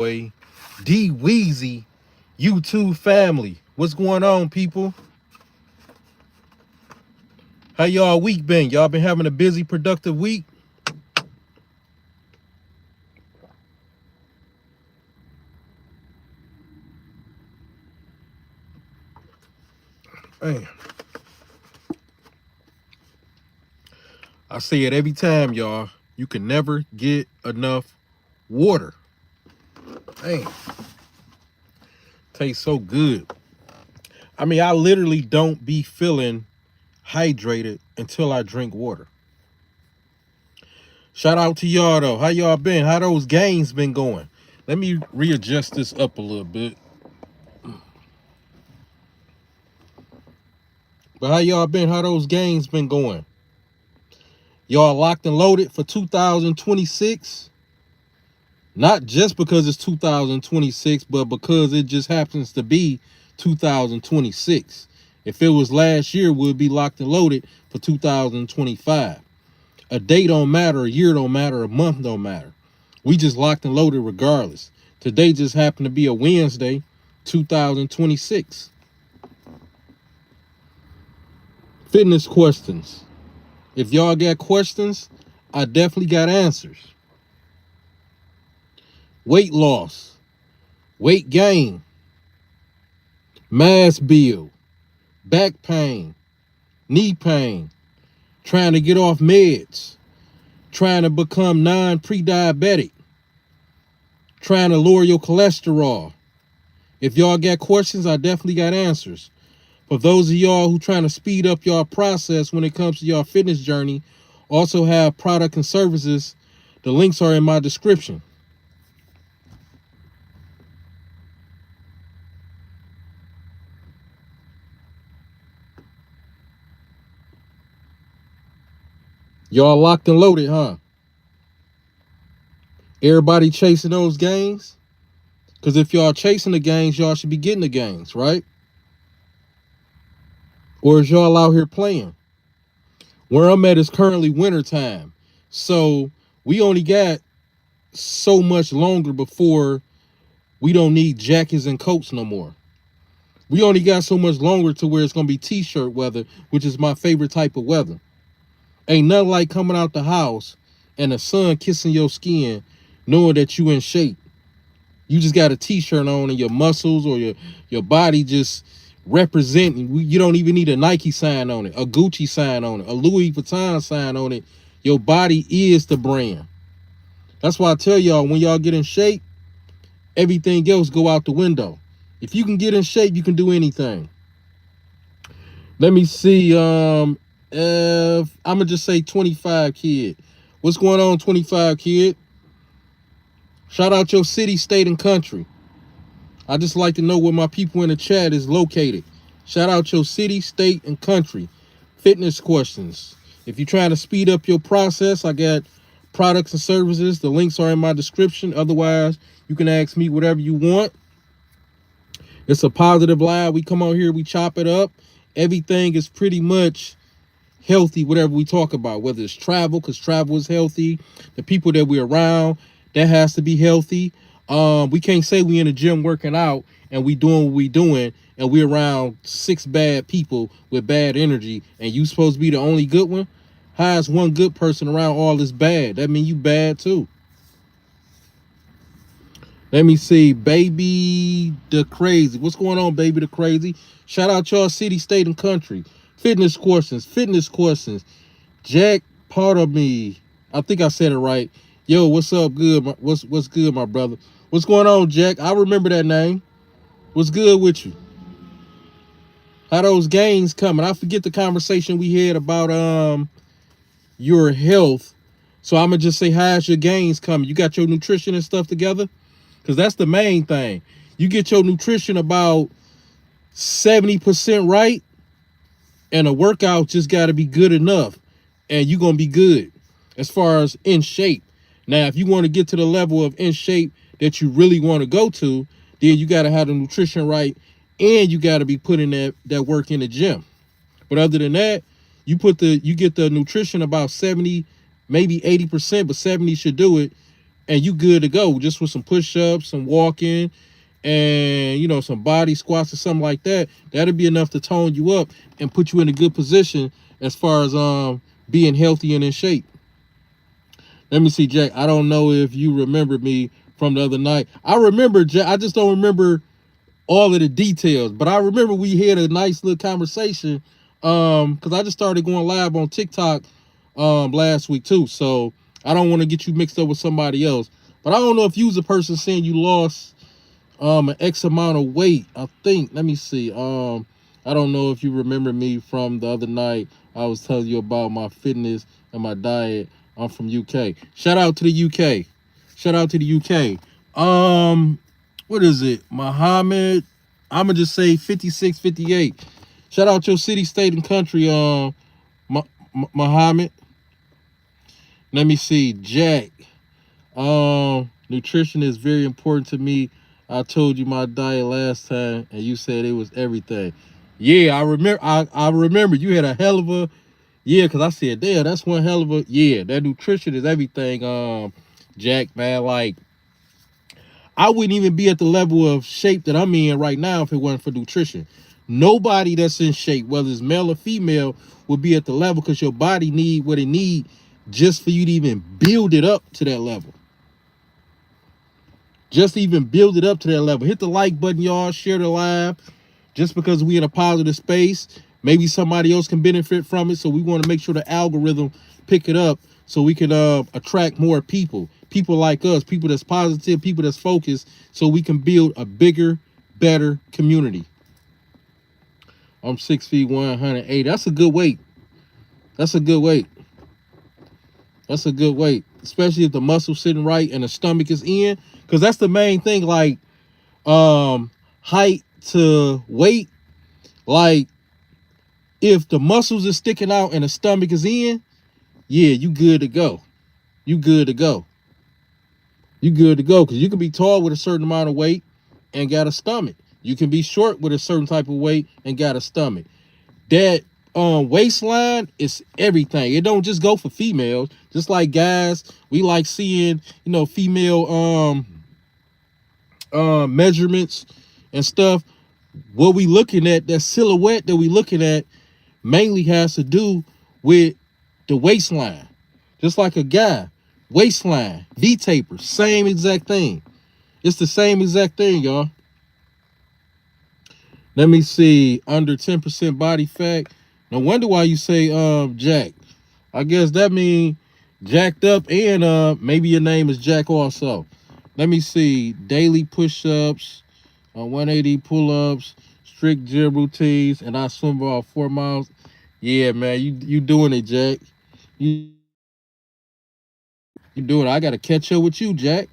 boy, D Weezy, YouTube family. What's going on, people? How y'all week been? Y'all been having a busy, productive week? Man, I say it every time, y'all. You can never get enough water. Man, tastes so good. I mean, I literally don't be feeling hydrated until I drink water. Shout out to y'all though. How y'all been? How those games been going? Let me readjust this up a little bit. But how y'all been? How those games been going? Y'all locked and loaded for 2026? Not just because it's 2026, but because it just happens to be 2026. If it was last year, we'd be locked and loaded for 2025. A day don't matter, a year don't matter, a month don't matter. We just locked and loaded regardless. Today just happened to be a Wednesday, 2026. Fitness questions. If y'all got questions, I definitely got answers. Weight loss, weight gain, mass build, back pain, knee pain, trying to get off meds, trying to become non-pre-diabetic, trying to lower your cholesterol. If y'all got questions, I definitely got answers. For those of y'all who trying to speed up y'all process when it comes to y'all fitness journey, also have product and services. The links are in my description. Y'all locked and loaded, huh? Everybody chasing those gains? Because if y'all chasing the gains, y'all should be getting the gains, right? Or is y'all out here playing? Where I'm at is currently winter time. So we only got so much longer before we don't need jackets and coats no more. We only got so much longer to where it's going to be t-shirt weather, which is my favorite type of weather. Ain't nothing like coming out the house and the sun kissing your skin, knowing that you in shape. You just got a t-shirt on and your muscles or your body just representing. You don't even need a Nike sign on it, a Gucci sign on it, a Louis Vuitton sign on it. Your body is the brand. That's why I tell y'all, when y'all get in shape, everything else go out the window. If you can get in shape, you can do anything. Let me see. If I'm gonna just say 25 kid. What's going on, 25 kid? Shout out your city, state, and country. I just like to know where my people in the chat is located. Shout out your city, state, and country. Fitness questions. If you're trying to speed up your process, I got products and services. The links are in my description. Otherwise, you can ask me whatever you want. It's a positive live. We come on here, we chop it up. Everything is pretty much healthy, whatever we talk about, whether it's travel, because travel is healthy. The people that we're around, that has to be healthy. We can't say we in the gym working out and we doing what we doing and we around 6 bad people with bad energy and you supposed to be the only good one. How is one good person around all this bad? That mean you bad too. Let me see, Baby the Crazy. What's going on, Baby the Crazy? Shout out y'all city, state, and country. Fitness questions. Jack part of me. I think I said it right. Yo, what's up? Good. What's good, my brother? What's going on, Jack? I remember that name. What's good with you? How those gains coming? I forget the conversation we had about your health. So I'm gonna just say, how's your gains coming? You got your nutrition and stuff together? Because that's the main thing. You get your nutrition about 70% right, and a workout just got to be good enough, and you're going to be good as far as in shape. Now, if you want to get to the level of in shape that you really want to go to, then you got to have the nutrition right, and you got to be putting that work in the gym. But other than that, you get the nutrition about 70, maybe 80%, but 70 should do it. and you good to go just with some push-ups, some walking, and some body squats or something like that. That'll be enough to tone you up and put you in a good position as far as being healthy and in shape. Let me see, Jack. I don't know if you remember me from the other night. I remember, Jack. I just don't remember all of the details, but I remember we had a nice little conversation because I just started going live on TikTok last week too. So I don't want to get you mixed up with somebody else. But I don't know if you was a person saying you lost an X amount of weight. I think. Let me see. I don't know if you remember me from the other night. I was telling you about my fitness and my diet. I'm from UK. Shout out to the UK. Shout out to the UK. What is it? Muhammad. I'ma just say 5658. Shout out your city, state, and country, Muhammad. Let me see. Jack. Nutrition is very important to me. I told you my diet last time, and you said it was everything. Yeah, I remember. I remember you had a hell of a because I said, damn, that's one hell of a that nutrition is everything. Jack, man, like I wouldn't even be at the level of shape that I'm in right now if it wasn't for nutrition. Nobody that's in shape, whether it's male or female, would be at the level because your body need what it need just for you to even build it up to that level. Just to even build it up to that level. Hit the like button, y'all. Share the live. Just because we in a positive space, maybe somebody else can benefit from it. So we want to make sure the algorithm pick it up so we can attract more people. People like us, people that's positive, people that's focused, so we can build a bigger, better community. I'm 6 feet 180. That's a good weight. That's a good weight. That's a good weight. Especially if the muscle's sitting right and the stomach is in. Because that's the main thing, like height to weight. Like if the muscles are sticking out and the stomach is in, yeah, you good to go. You good to go. You good to go. Because you can be tall with a certain amount of weight and got a stomach. You can be short with a certain type of weight and got a stomach. That waistline is everything. It don't just go for females. Just like guys, we like seeing, female measurements and stuff. What we looking at, that silhouette that we looking at, mainly has to do with the waistline. Just like a guy, waistline, V-taper, same exact thing. It's the same exact thing, y'all. Let me see. Under 10% body fat. No wonder why you say Jack. I guess that means jacked up, and maybe your name is Jack also. Let me see. Daily push-ups, 180 pull-ups, strict gym routines, and I swim about 4 miles. Yeah, man, you doing it, Jack. You doing it. I gotta catch up with you, Jack.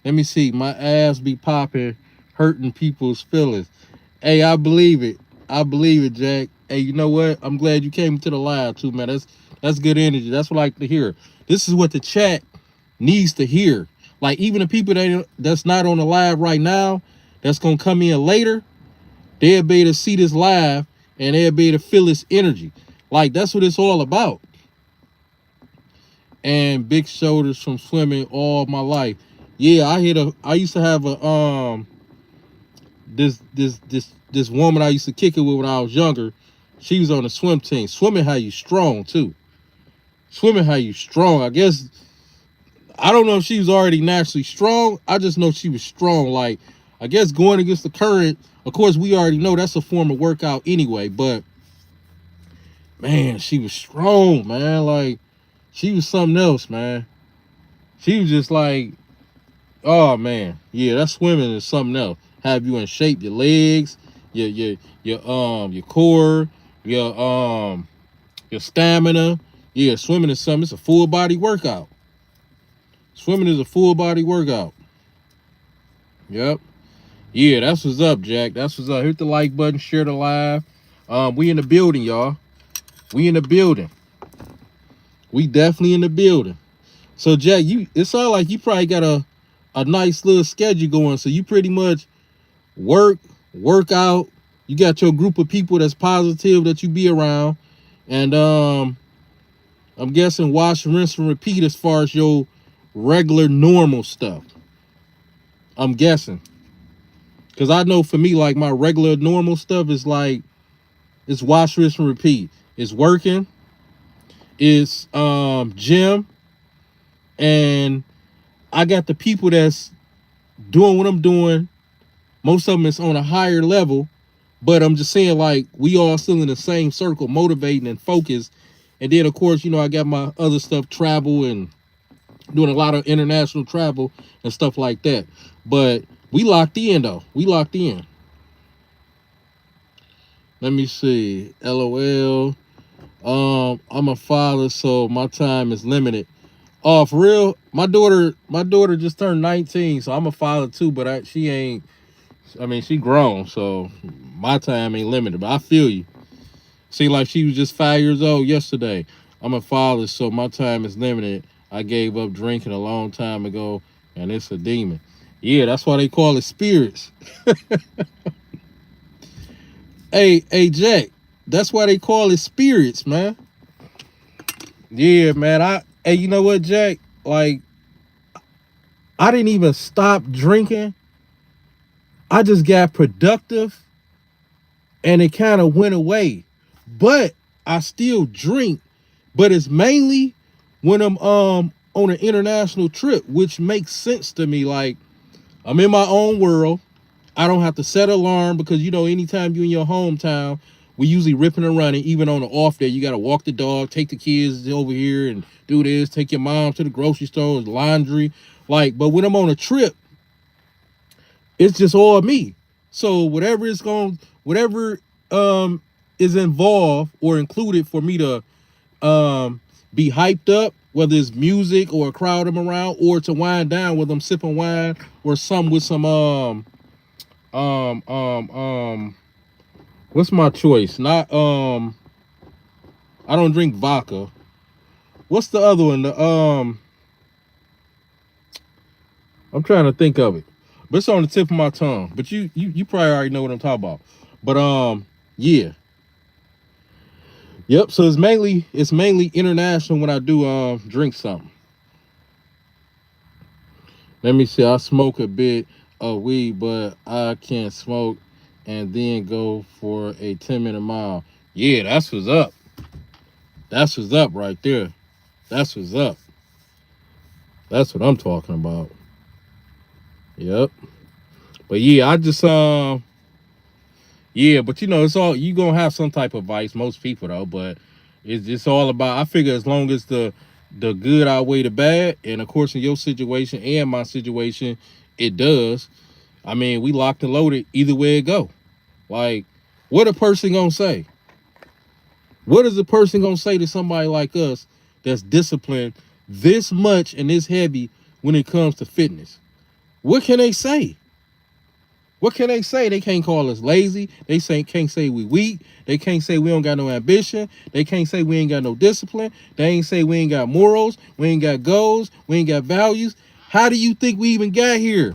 Let me see. My ass be popping, hurting people's feelings. Hey, I believe it. I believe it, Jack. Hey, you know what? I'm glad you came to the live too, man. That's good energy. That's what I like to hear. This is what the chat needs to hear. Like even the people that's not on the live right now, that's gonna come in later, they'll be able to see this live and they'll be able to feel this energy. Like that's what it's all about. And big shoulders from swimming all my life. Yeah, I used to have a this woman I used to kick it with when I was younger. She was on the swim team. Swimming how you strong too. Swimming how you strong. I guess I don't know if she was already naturally strong. I just know she was strong. Like I guess going against the current. Of course, we already know that's a form of workout anyway. But man, she was strong, man. Like she was something else, man. She was just like, oh man, yeah, that swimming is something else. Have you in shape, your legs, your core, your stamina. Yeah, swimming is something. It's a full body workout. Swimming is a full body workout. Yep. Yeah, that's what's up, Jack. That's what's up. Hit the like button, share the live. We in the building, y'all. We in the building. We definitely in the building. So Jack, it sounds like you probably got a nice little schedule going. So you pretty much work out. You got your group of people that's positive that you be around, and I'm guessing wash, rinse, and repeat as far as your regular normal stuff. I'm guessing. Because I know for me, like my regular normal stuff is like, it's wash, rinse, and repeat. It's working. It's gym. And I got the people that's doing what I'm doing. Most of them is on a higher level. But I'm just saying, like, we all still in the same circle, motivating and focused. And then, of course, I got my other stuff, travel and doing a lot of international travel and stuff like that. But we locked in, though. We locked in. Let me see. LOL. I'm a father, so my time is limited. Oh, for real? My daughter just turned 19, so I'm a father too, but she ain't, I mean, she grown, so my time ain't limited, but I feel you. See, like she was just 5 years old yesterday. I'm a father, so my time is limited. I gave up drinking a long time ago, and it's a demon. Yeah, that's why they call it spirits. Hey, Jack, that's why they call it spirits, man. Yeah, man. Hey, you know what, Jack? Like, I didn't even stop drinking. I just got productive and it kind of went away. But I still drink, but it's mainly when I'm on an international trip, which makes sense to me. Like, I'm in my own world. I don't have to set an alarm because anytime you're in your hometown, we usually ripping and running. Even on the off day, you got to walk the dog, take the kids over here and do this, take your mom to the grocery store, laundry. Like, but when I'm on a trip, it's just all me. So whatever is involved or included for me to be hyped up, whether it's music or a crowd I'm around, or to wind down with them sipping wine or some with some what's my choice? Not I don't drink vodka. What's the other one? I'm trying to think of it. But it's on the tip of my tongue. But you probably already know what I'm talking about. But yeah. Yep, so it's mainly international when I do drink something. Let me see. I smoke a bit of weed, but I can't smoke and then go for a 10-minute mile. Yeah, that's what's up. That's what's up right there. That's what's up. That's what I'm talking about. Yep. But yeah, I just yeah, but it's all, you gonna have some type of vice, most people though, but it's just all about, I figure as long as the good outweigh the bad, and of course in your situation and my situation, it does. I mean, we locked and loaded either way it go. Like, what a person gonna say? What is a person gonna say to somebody like us that's disciplined this much and this heavy when it comes to fitness? What can they say? What can they say? They can't call us lazy. They can't say we weak. They can't say we don't got no ambition. They can't say we ain't got no discipline. They ain't say we ain't got morals. We ain't got goals. We ain't got values. How do you think we even got here?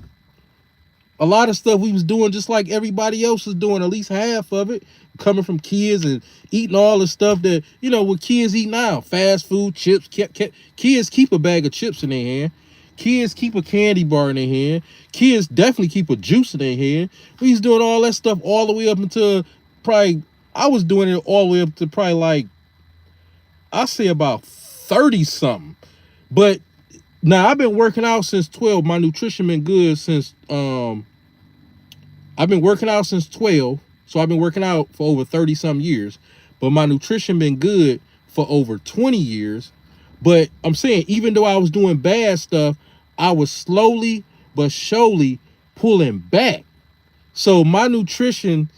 A lot of stuff we was doing just like everybody else was doing, at least half of it, coming from kids and eating all the stuff that, what kids eat now. Fast food, chips. Kids keep a bag of chips in their hand. Kids keep a candy bar in their hand. Kids definitely keep a juice in their hand. We was doing all that stuff all the way up until probably, I was doing it all the way up to probably like, I say about 30 something. But now I've been working out since 12. My nutrition been good since, I've been working out since 12. So I've been working out for over 30 some years. But my nutrition been good for over 20 years. But I'm saying, even though I was doing bad stuff, I was slowly but surely pulling back. So my nutrition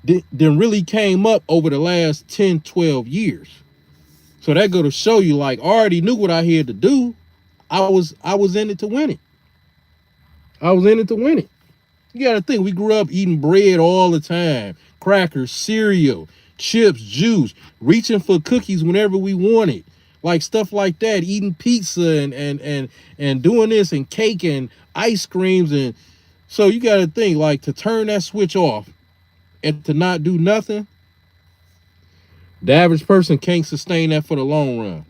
then really came up over the last 10, 12 years. So that go to show you, like, I already knew what I had to do. I was in it to win it. I was in it to win it. You got to think, we grew up eating bread all the time, crackers, cereal, chips, juice, reaching for cookies whenever we wanted, like stuff like that, eating pizza and doing this and cake and ice creams. And so you got to think, like, to turn that switch off and to not do nothing, the average person can't sustain that for the long run.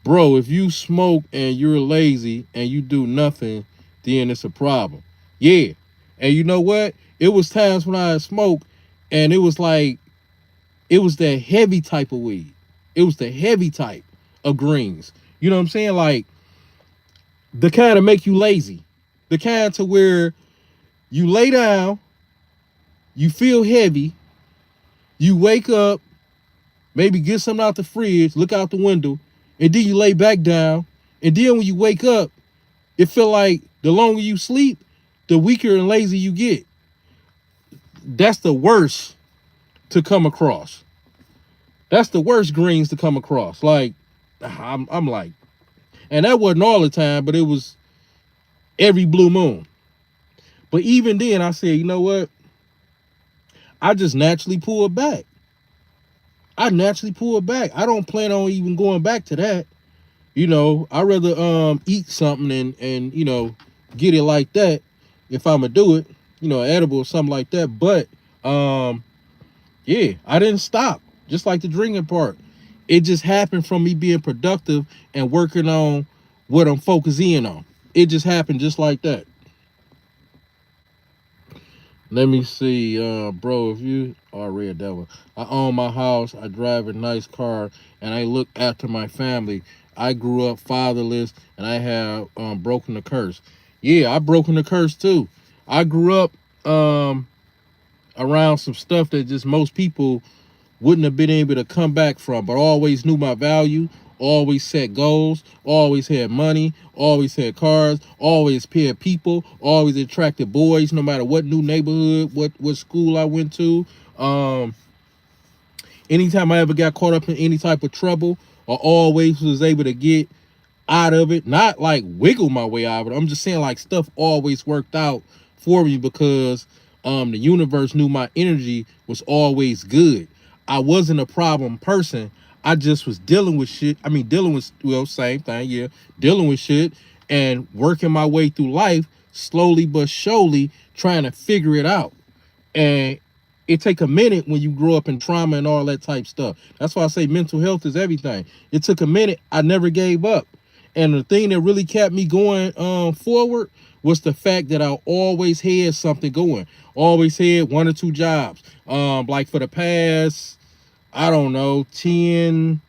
Bro, if you smoke and you're lazy and you do nothing, then it's a problem. Yeah. And you know what? It was times when I smoked and it was like, it was that heavy type of weed. It was the heavy type of greens. You know what I'm saying? Like the kind of make you lazy. The kind to where you lay down, you feel heavy, you wake up, maybe get something out the fridge, look out the window, and then you lay back down. And then when you wake up, it feel like the longer you sleep, the weaker and lazy you get. That's the worst to come across. That's the worst greens to come across. Like, I'm like, and that wasn't all the time, but it was every blue moon. But even then, I said, you know what? I just naturally pull it back. I naturally pull it back. I don't plan on even going back to that. You know, I'd rather eat something and get it like that if I'ma do it, edible or something like that. But yeah, I didn't stop. Just like the drinking part. It just happened from me being productive and working on what I'm focusing on. It just happened just like that. Let me see, bro, if you read that one. I own my house, I drive a nice car, and I look after my family. I grew up fatherless and I have broken the curse. Yeah, I broken the curse too. I grew up around some stuff that just most people wouldn't have been able to come back from, but I always knew my value, always set goals, always had money, always had cars, always paired people, always attracted boys, no matter what new neighborhood, what school I went to. Um, Anytime I ever got caught up in any type of trouble, I always was able to get out of it. Not like wiggle my way out of it. I'm just saying like stuff always worked out for me because the universe knew my energy was always good. I wasn't a problem person. I just was dealing with shit. I mean, dealing with, well, same thing, yeah. Dealing with shit and working my way through life slowly but surely, trying to figure it out. And it take a minute when you grow up in trauma and all that type stuff. That's why I say mental health is everything. It took a minute. I never gave up. And the thing that really kept me going forward was the fact that I always had something going. Always had one or two jobs. Like for the past, I don't know, 10,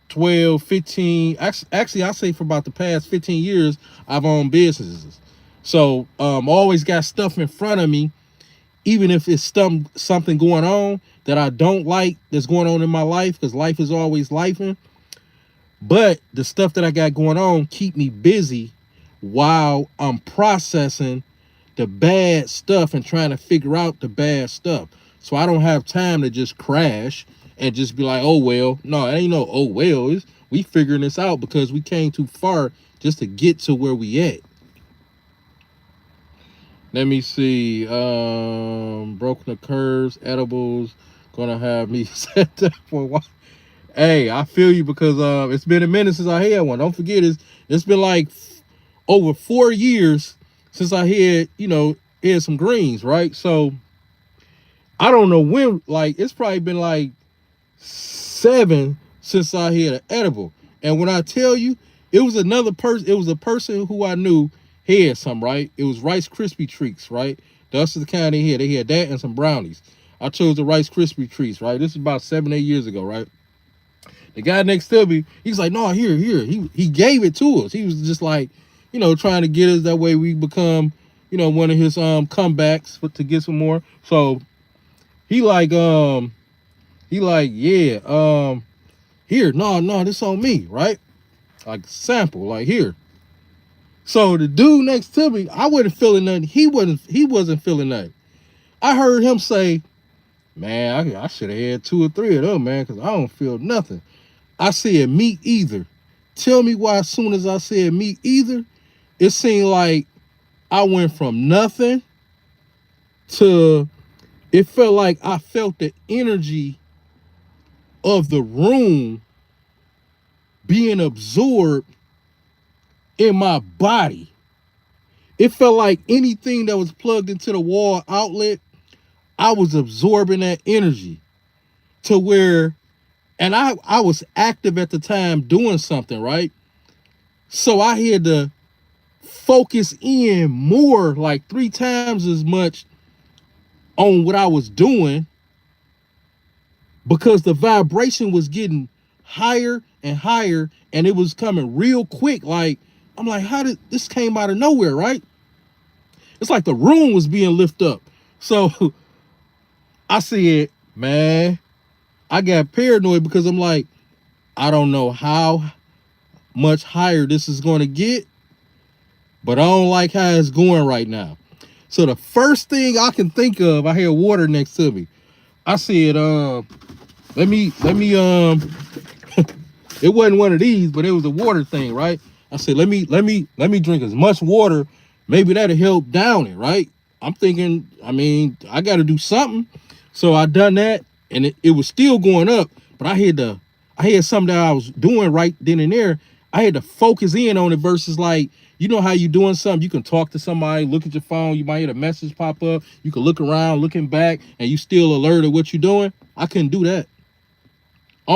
12, 15. Actually, I say for about the past 15 years, I've owned businesses. So always got stuff in front of me, even if it's something going on that I don't like that's going on in my life, because life is always lifing. But the stuff that I got going on keep me busy while I'm processing the bad stuff and trying to figure out the bad stuff. So I don't have time to just crash and just be like, oh well. No, it ain't no oh well. We figuring this out because we came too far just to get to where we at. Let me see. Broken the curves, edibles, gonna have me set that for a while. Hey, I feel you because it's been a minute since I had one. Don't forget, it's been like over 4 years since I had some greens, right? So I don't know when. Like it's probably been like 7 since I had an edible. And when I tell you, it was another person. It was a person who I knew had some, right? It was Rice Krispie treats, right? That's the kind they had. They had that and some brownies. I chose the Rice Krispie treats, right? This is about 7, 8 years ago, right? The guy next to me, he's like, no, here. He gave it to us. He was just like, trying to get us that way we become, one of his comebacks to get some more. So he like, yeah, here, no, this on me, right? Like sample, like here. So the dude next to me, I wasn't feeling nothing. He wasn't feeling nothing. I heard him say, man, I should have had 2 or 3 of them, man, because I don't feel nothing. I said me either. Tell me why as soon as I said me either, it seemed like I went from nothing to, it felt like I felt the energy of the room being absorbed in my body. It felt like anything that was plugged into the wall outlet, I was absorbing that energy to where And I was active at the time doing something, right? So I had to focus in more, like 3 times as much on what I was doing because the vibration was getting higher and higher and it was coming real quick. Like, I'm like, how did this came out of nowhere, right? It's like the room was being lifted up. So I said, man, I got paranoid because I'm like, I don't know how much higher this is going to get, but I don't like how it's going right now. So the first thing I can think of, I hear water next to me. I said, let me it wasn't one of these, but it was a water thing, right? I said, let me drink as much water. Maybe that'll help down it, right? I'm thinking, I mean, I got to do something. So I done that, and it was still going up, but I had something that I was doing right then and there. I had to focus in on it versus like, you know how you doing something, you can talk to somebody, look at your phone, you might get a message pop up, you can look around, looking back, and you still alert of what you're doing. I couldn't do that. I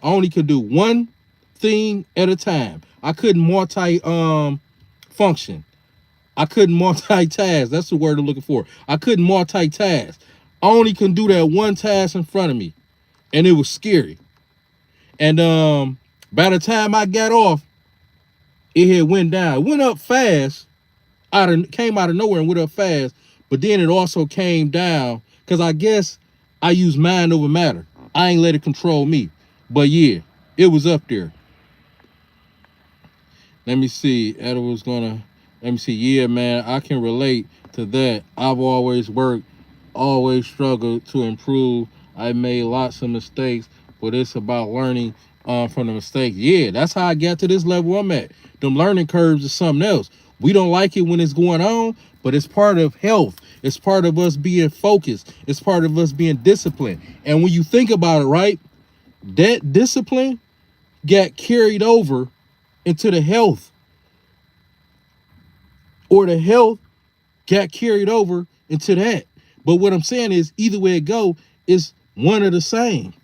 only could do one thing at a time. I couldn't multi function. I couldn't multitask. That's the word I'm looking for. I couldn't multitask. I only can do that one task in front of me. And it was scary. And by the time I got off, it had went down. It went up fast. Came out of nowhere and went up fast. But then it also came down because I guess I use mind over matter. I ain't let it control me. But yeah, it was up there. Let me see. Edward's gonna. Let me see. Yeah, man, I can relate to that. I've always worked, always struggled to improve. I made lots of mistakes, but it's about learning from the mistakes. Yeah, that's how I got to this level I'm at. Them learning curves is something else. We don't like it when it's going on, but it's part of health. It's part of us being focused. It's part of us being disciplined. And when you think about it, right, that discipline got carried over into the health, or the health got carried over into that. But what I'm saying is, either way it go, it's one of the same.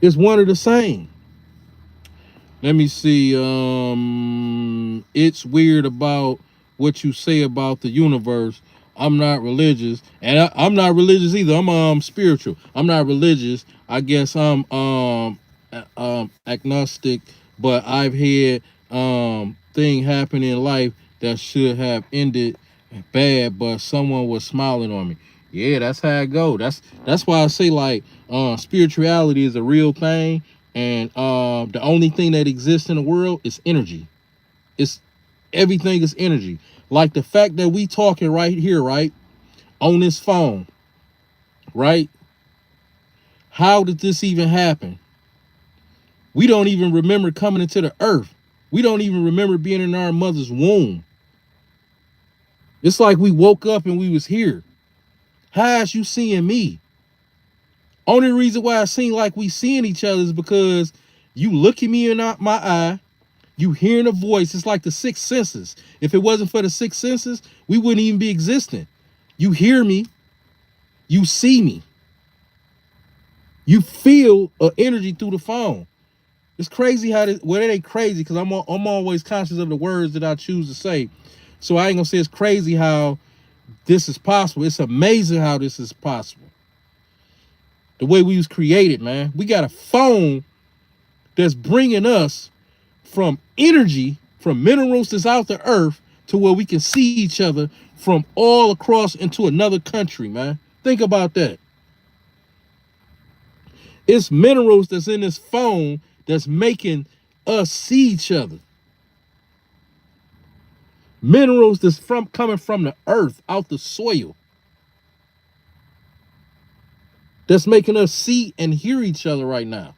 It's one of the same. Let me see. It's weird about what you say about the universe. I'm not religious, and I'm not religious either. I'm spiritual. I'm not religious. I guess I'm agnostic, but I've had thing happen in life that should have ended bad, but someone was smiling on me. Yeah, that's how it go. That's why I say like spirituality is a real thing, and the only thing that exists in the world is energy. It's everything is energy. Like the fact that we talking right here, right, on this phone, right? How did this even happen? We don't even remember coming into the earth. We don't even remember being in our mother's womb. It's like we woke up and we was here. How's you seeing me? Only reason why I seem like we seeing each other is because you look at me in my eye, you hearing a voice. It's like the sixth senses. If it wasn't for the sixth senses, we wouldn't even be existing. You hear me, you see me, you feel an energy through the phone. It's crazy how this, well, it ain't crazy because I'm always conscious of the words that I choose to say. So I ain't gonna say it's crazy how this is possible. It's amazing how this is possible. The way we was created, man. We got a phone that's bringing us from energy, from minerals that's out the earth to where we can see each other from all across into another country, man. Think about that. It's minerals that's in this phone that's making us see each other. Minerals that's coming from the earth, out the soil. That's making us see and hear each other right now.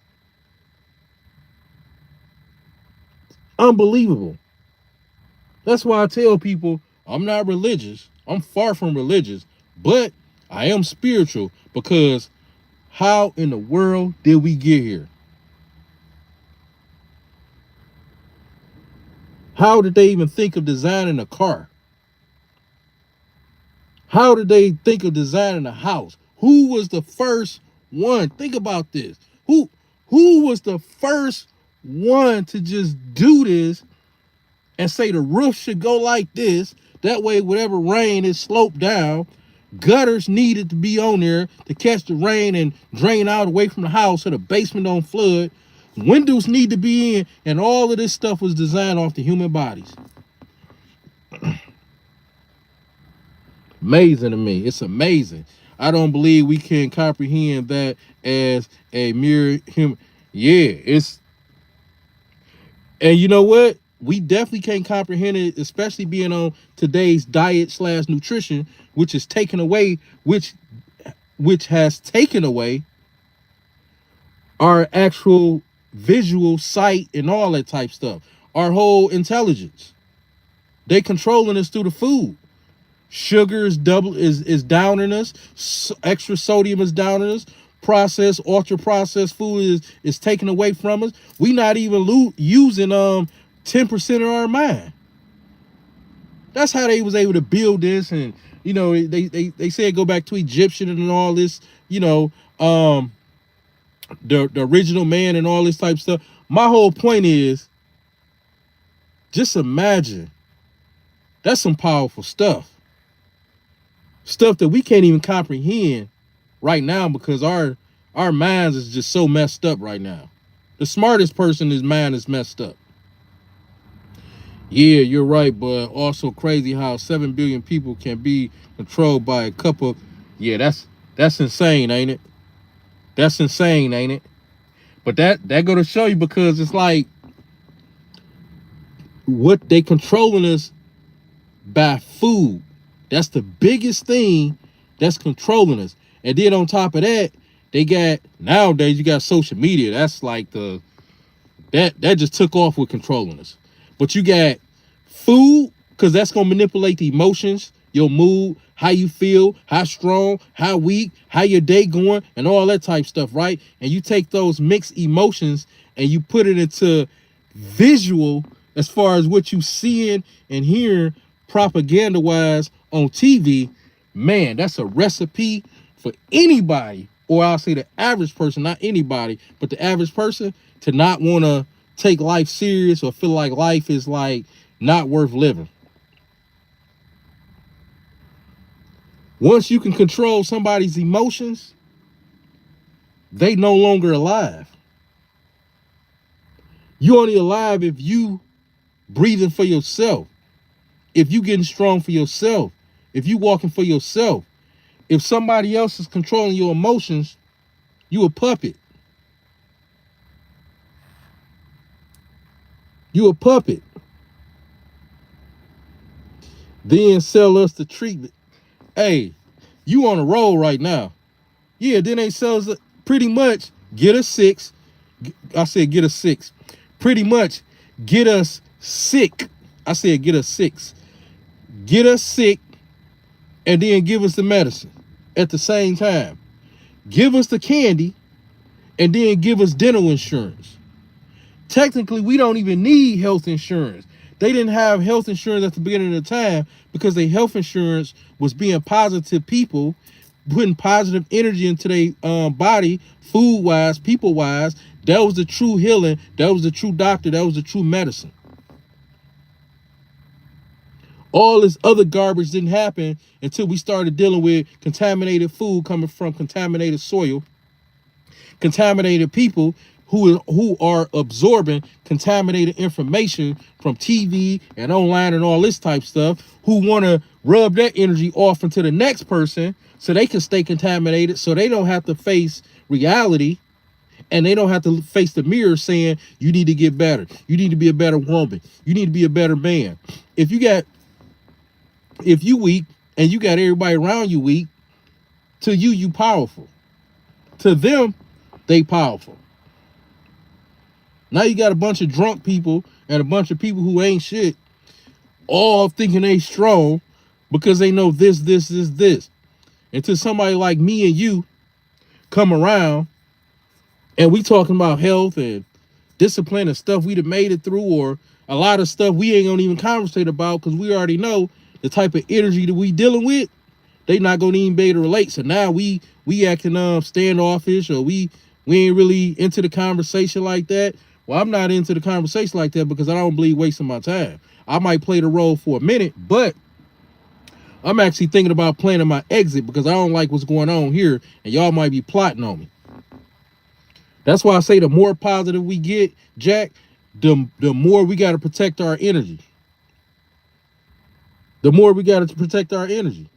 Unbelievable. That's why I tell people I'm not religious. I'm far from religious, but I am spiritual because how in the world did we get here? How did they even think of designing a car? How did they think of designing a house? Who was the first one. Think about this. Who was the first one to just do this and say the roof should go like this? That way, whatever rain is sloped down. Gutters needed to be on there to catch the rain and drain out away from the house so the basement don't flood. Windows need to be in, and all of this stuff was designed off the human bodies. Amazing to me. It's amazing. I don't believe we can comprehend that as a mere human. Yeah, it's, and you know what? We definitely can't comprehend it, especially being on today's diet / nutrition, which is taken away, which has taken away our actual visual sight and all that type stuff. Our whole intelligence. They controlling us through the food. Sugar is downing us. Extra sodium is downing us. Processed, ultra processed food is taken away from us. We not even using 10% of our mind. That's how they was able to build this, and you know they said go back to Egyptian and all this, you know, the original man and all this type of stuff. My whole point is, just imagine, that's some powerful stuff. Stuff that we can't even comprehend right now because our minds is just so messed up right now. The smartest person, his mind is messed up. Yeah, you're right, but also crazy how 7 billion people can be controlled by a couple. Yeah, that's insane, ain't it? That's insane, ain't it? But that go to show you, because it's like what they controlling us by food. That's the biggest thing that's controlling us. And then on top of that, they got, nowadays you got social media. That's like that just took off with controlling us. But you got food, because that's going to manipulate the emotions, your mood, how you feel, how strong, how weak, how your day going, and all that type stuff, right? And you take those mixed emotions and you put it into visual as far as what you seeing and hearing propaganda-wise on TV. Man, that's a recipe for anybody, or I'll say the average person, not anybody, but the average person, to not want to take life serious or feel like life is like not worth living. Once you can control somebody's emotions, they no longer alive. You only alive if you breathing for yourself, if you getting strong for yourself, if you walking for yourself. If somebody else is controlling your emotions, you a puppet. You a puppet. Then sell us the treatment. Hey, you on a roll right now. Yeah, then they sell us pretty much get us 6. I said get us 6. Pretty much get us sick. I said get us 6. Get us sick and then give us the medicine at the same time. Give us the candy and then give us dental insurance. Technically, we don't even need health insurance. They didn't have health insurance at the beginning of the time because their health insurance was being positive people, putting positive energy into their body, food-wise, people-wise. That was the true healing. That was the true doctor. That was the true medicine. All this other garbage didn't happen until we started dealing with contaminated food coming from contaminated soil, contaminated people who are absorbing contaminated information from TV and online and all this type stuff, who want to rub that energy off into the next person so they can stay contaminated, so they don't have to face reality, and they don't have to face the mirror saying, you need to get better. You need to be a better woman. You need to be a better man. If you weak and you got everybody around you weak, to you powerful. To them, they powerful. Now you got a bunch of drunk people and a bunch of people who ain't shit, all thinking they strong because they know this. Until somebody like me and you come around and we talking about health and discipline and stuff we done made it through, or a lot of stuff we ain't gonna even conversate about because we already know the type of energy that we dealing with. they not gonna even be able to relate. So now we acting standoffish, or we ain't really into the conversation like that. Well, I'm not into the conversation like that because I don't believe wasting my time. I might play the role for a minute, but I'm actually thinking about planning my exit because I don't like what's going on here, and y'all might be plotting on me. That's why I say the more positive we get, Jack, the more we got to protect our energy. The more we got to protect our energy.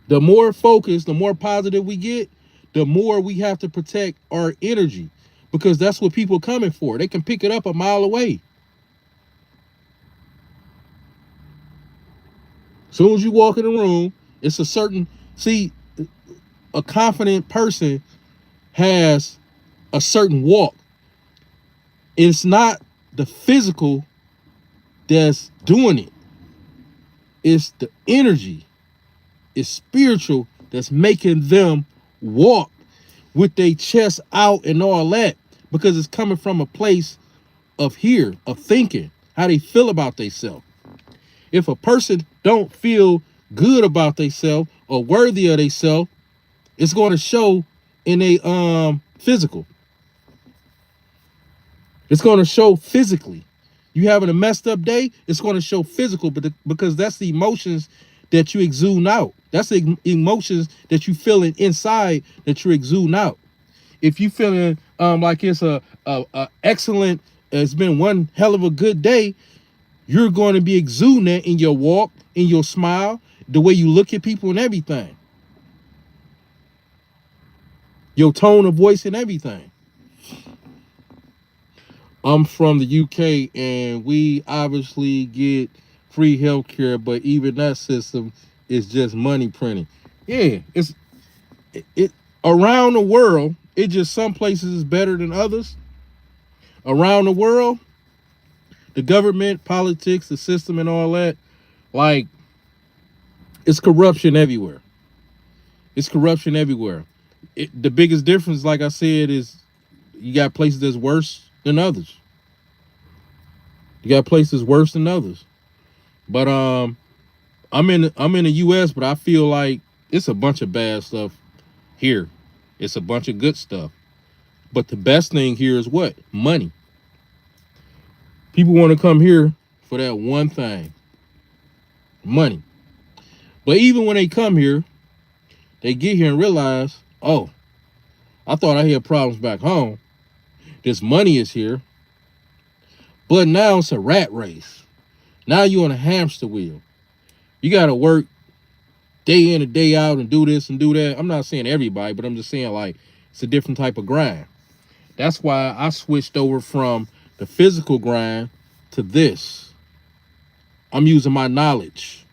The more focused, the more positive we get, the more we have to protect our energy, because that's what people are coming for. They can pick it up a mile away. As soon as you walk in the room, it's a certain, see, a confident person has a certain walk. It's not the physical that's doing it. It's the energy. It's spiritual that's making them walk with their chest out and all that, because it's coming from a place of here, of thinking, how they feel about themselves. If a person don't feel good about themselves or worthy of themselves, it's going to show in a physical. It's going to show physically. You having a messed up day, it's going to show physical, but because that's the emotions that you exude out. That's the emotions that you feeling inside that you're exuding out. If you feeling like it's a excellent, it's been one hell of a good day, you're going to be exuding that in your walk, in your smile, the way you look at people and everything. Your tone of voice and everything. I'm from the UK, and we obviously get free healthcare, but even that system is just money printing. Yeah, it around the world, it just some places is better than others. Around the world, the government, politics, the system, and all that, like, it's corruption everywhere. It's corruption everywhere. The biggest difference, like I said, is you got places that's worse than others. You got places worse than others. But I'm in the US, but I feel like it's a bunch of bad stuff here. It's a bunch of good stuff. But the best thing here is what? Money. People want to come here for that one thing. Money. But even when they come here, they get here and realize, oh, I thought I had problems back home. This money is here. But now it's a rat race. Now you're on a hamster wheel. You got to work day in and day out and do this and do that. I'm not saying everybody, but I'm just saying, like, it's a different type of grind. That's why I switched over from the physical grind to this. I'm using my knowledge.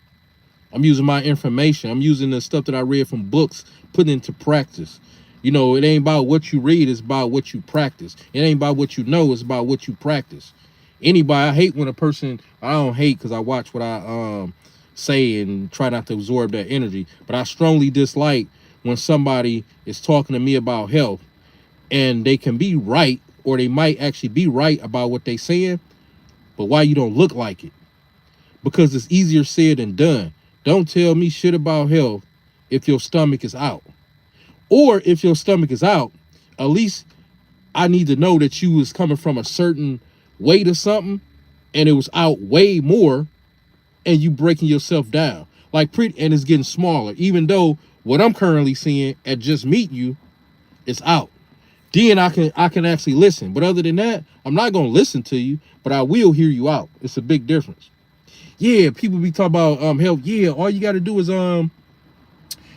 I'm using my information. I'm using the stuff that I read from books, putting into practice. You know, it ain't about what you read, it's about what you practice. It ain't about what you know, it's about what you practice. Anybody, I hate when a person, I don't hate because I watch what I say and try not to absorb that energy, but I strongly dislike when somebody is talking to me about health and they can be right, or they might actually be right about what they saying, but why you don't look like it? Because it's easier said than done. Don't tell me shit about health if your stomach is out. Or if your stomach is out, at least I need to know that you was coming from a certain weight or something and it was out way more and you breaking yourself down. Like and it's getting smaller. Even though what I'm currently seeing at just meet you, it's out. Then I can actually listen. But other than that, I'm not gonna listen to you, but I will hear you out. It's a big difference. Yeah, people be talking about health. Yeah, all you gotta do is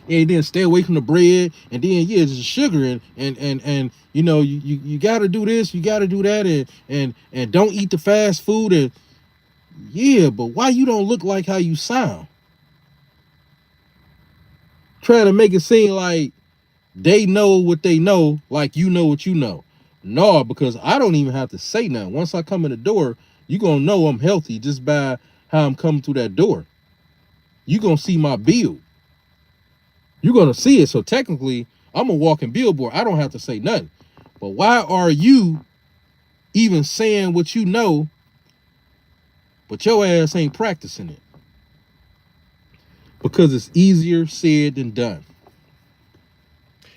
and then stay away from the bread, and then yeah, just sugar and you know, you gotta do this, you gotta do that, and don't eat the fast food. And yeah, but why you don't look like how you sound? Trying to make it seem like they know what they know, like you know what you know. No, because I don't even have to say nothing. Once I come in the door, you gonna know I'm healthy just by how I'm coming through that door. You gonna see my build. You're gonna see it. So technically, I'm a walking billboard. I don't have to say nothing. But why are you even saying what you know, but your ass ain't practicing it? because it's easier said than done.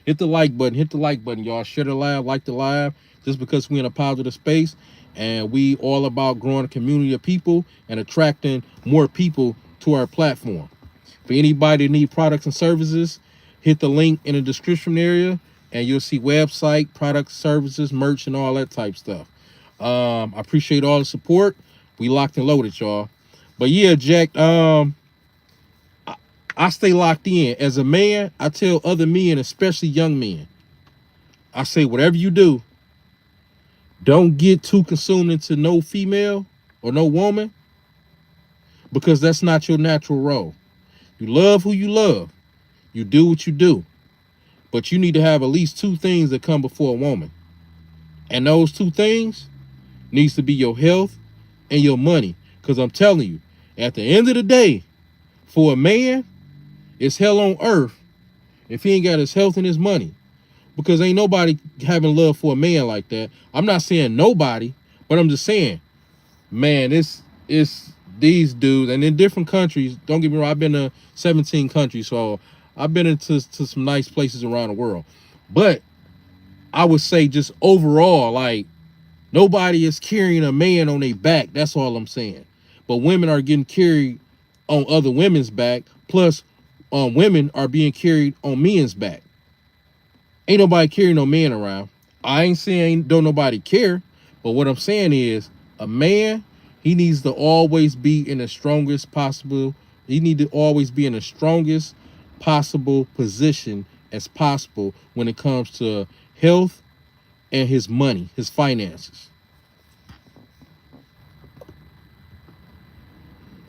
Hit the like button. Hit the like button, y'all. Share the live, like the live, just because we're in a positive space and we all about growing a community of people and attracting more people to our platform. For anybody that need products and services, hit the link in the description area and you'll see website, products, services, merch, and all that type stuff. I appreciate all the support. We locked and loaded, y'all. But yeah, Jack, I stay locked in. As a man, I tell other men, especially young men, I say whatever you do, don't get too consumed into no female or no woman because that's not your natural role. You love who you love. You do what you do. But you need to have at least two things that come before a woman. And those two things needs to be your health and your money. Because I'm telling you, at the end of the day, for a man, it's hell on earth if he ain't got his health and his money. Because ain't nobody having love for a man like that. I'm not saying nobody, but I'm just saying, man, it's these dudes, and in different countries. Don't get me wrong, I've been to 17 countries, so I've been into some nice places around the world. But I would say just overall, like, nobody is carrying a man on their back. That's all I'm saying. But women are getting carried on other women's back. Plus, women are being carried on men's back. Ain't nobody carrying no man around. I ain't saying don't nobody care, but what I'm saying is a man, he needs to always be in the strongest possible. He need to always be in the strongest possible position as possible when it comes to health and his money, his finances.